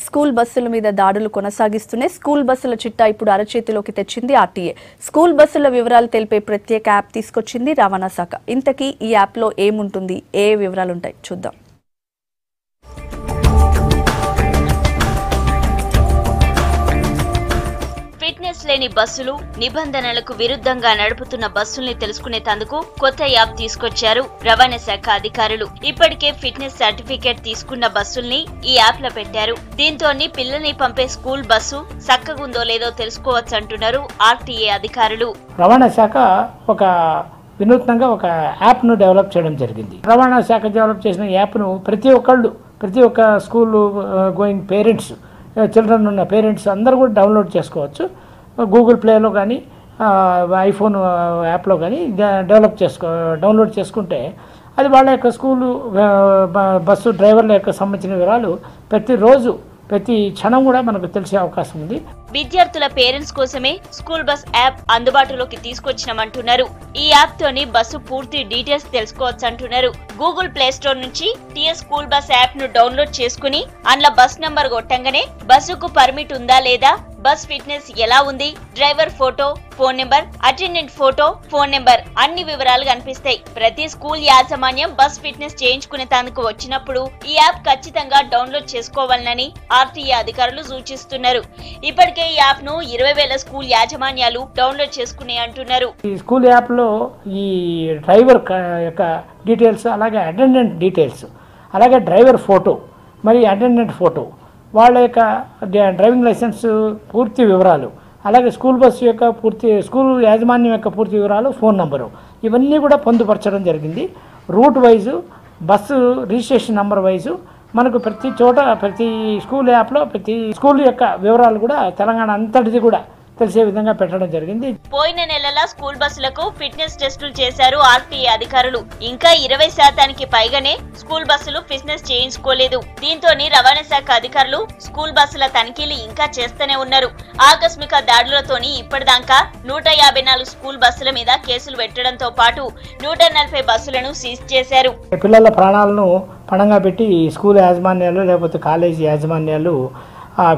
School బస్సుల మీద దాడులు కొనసాగిస్తూనే స్కూల్ బస్సుల చిట్టా ఇప్పుడు అరచేతిలోకి తెచ్చింది ఆర్టీఏ. స్కూల్ బస్సుల వివరాలు తెలిపే ప్రత్యేక యాప్ తీసుకొచ్చింది రవాణా శాఖ. ఇంతకీ ఈ యాప్లో ఏముంటుంది, ఏ వివరాలు ఉంటాయి చూద్దాం. ఫిట్నెస్ లేని బస్సులు, నిబంధనలకు విరుద్ధంగా నడుపుతున్న బస్సుల్ని తెలుసుకునేందుకు కొత్త యాప్ తీసుకొచ్చారు రవాణా శాఖ అధికారులు. ఇప్పటికే ఫిట్నెస్ సర్టిఫికేట్ తీసుకున్న బస్సుల్ని ఈ యాప్ లో పెట్టారు. దీంతో పిల్లల్ని పంపే స్కూల్ బస్సు చక్కగుందో లేదో తెలుసుకోవచ్చు అంటున్నారు ఆర్టీఏ అధికారులు. రవాణా శాఖ ఒక వినూత్నంగా ఒక యాప్ ను డెవలప్ చేయడం జరిగింది. రవాణా శాఖ డెవలప్ చేసిన యాప్ ను ప్రతి ఒక్క స్కూల్ గోయింగ్ పేరెంట్స్, చిల్డ్రన్ ఉన్న పేరెంట్స్ అందరూ కూడా డౌన్లోడ్ చేసుకోవచ్చు. గూగుల్ ప్లేలో కానీ ఐఫోన్ యాప్లో కానీ డౌన్లోడ్ చేసుకుంటే అది వాళ్ళ యొక్క స్కూలు బస్సు డ్రైవర్ల యొక్క సంబంధించిన వివరాలు ప్రతి క్షణం కూడా మనకు తెలిసే అవకాశం ఉంది. విద్యార్థుల పేరెంట్స్ కోసమే స్కూల్ బస్ యాప్ అందుబాటులోకి తీసుకొచ్చినామంటున్నారు. ఈ యాప్ తోని బస్సు పూర్తి డీటెయిల్స్ తెలుసుకోవచ్చు అంటున్నారు. గూగుల్ ప్లే స్టోర్ నుంచి టీఎస్ స్కూల్ బస్ యాప్ ను డౌన్లోడ్ చేసుకుని అందులో బస్ నంబర్ కొట్టంగానే బస్సుకు పర్మిట్ ఉందా లేదా, బస్ ఫిట్నెస్ ఎలా ఉంది, driver photo, phone number, attendant photo, phone number అన్ని వివరాలు కనిపిస్తాయి. ప్రతి స్కూల్ యాజమాన్యం బస్ ఫిట్నెస్ చేయించుకునేందుకు వచ్చినప్పుడు ఈ యాప్ ఖచ్చితంగా డౌన్లోడ్ చేసుకోవాలని ఆర్టీఏ అధికారులు సూచిస్తున్నారు. ఇప్పటికే ఈ యాప్ ను 20,000 స్కూల్ యాజమాన్యాలు డౌన్లోడ్ చేసుకునే అంటున్నారు. ఈ స్కూల్ యాప్ లో ఈ డ్రైవర్ యొక్క డీటెయిల్స్, అలాగే అటెండెంట్ డీటెయిల్స్, అలాగే డ్రైవర్ ఫోటో, మరి అటెండెంట్ ఫోటో, వాళ్ళ యొక్క డ్రైవింగ్ లైసెన్స్ పూర్తి వివరాలు, అలాగే స్కూల్ బస్సు యొక్క స్కూల్ యాజమాన్యం యొక్క పూర్తి వివరాలు, ఫోన్ నంబరు, ఇవన్నీ కూడా పొందుపరచడం జరిగింది. Route wise, bus registration number wise మనకు ప్రతి చోట, ప్రతి స్కూల్ యాప్లో ప్రతి స్కూల్ యొక్క వివరాలు కూడా తెలంగాణ అంతటిది కూడా తెలిసే విధంగా పెట్టడం జరిగింది. పోయిన నెలల స్కూల్ బస్సులకు ఫిట్నెస్ టెస్టులు చేశారు ఆర్టీఏ అధికారులు. ఇంకా 20% పైగానే స్కూల్ బస్సులు ఫిట్నెస్ చేయించుకోలేదు. దీంతో రవాణా శాఖ అధికారులు స్కూల్ బస్సుల తనిఖీలు ఇంకా చేస్తూనే ఉన్నారు. ఆకస్మిక దాడులతోని ఇప్పటిదాకా 154 స్కూల్ బస్సుల మీద కేసులు పెట్టడంతో పాటు 140 బస్సులను సీజ్ చేశారు. పిల్లల ప్రాణాలను పణంగా పెట్టి స్కూల్ యాజమాన్యాలు లేకపోతే కాలేజీ యాజమాన్యాలు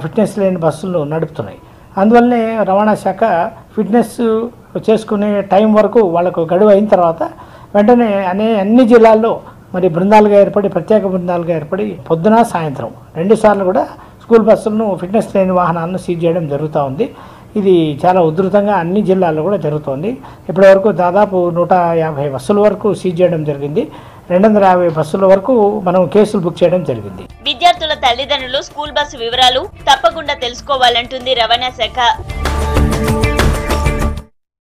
ఫిట్నెస్ లేని బస్సులను నడుపుతున్నాయి. అందువల్లనే రవాణా శాఖ ఫిట్నెస్ చేసుకునే టైం వరకు వాళ్ళకు గడువు అయిన తర్వాత వెంటనే అన్ని జిల్లాల్లో మరి ప్రత్యేక బృందాలుగా ఏర్పడి పొద్దున సాయంత్రం 2 సార్లు కూడా స్కూల్ బస్సులను ఫిట్నెస్ లేని వాహనాలను సీజ్ చేయడం జరుగుతూ ఉంది. ఇది చాలా ఉధృతంగా అన్ని జిల్లాల్లో కూడా జరుగుతోంది. ఇప్పటి వరకు దాదాపు 150 బస్సుల వరకు సీజ్ చేయడం జరిగింది. 250 బస్సుల వరకు మనం కేసులు బుక్ చేయడం జరిగింది. విద్యార్థుల తల్లిదండ్రులు స్కూల్ బస్సు వివరాలు తప్పకుండా తెలుసుకోవాలంటుంది రవాణా శాఖ.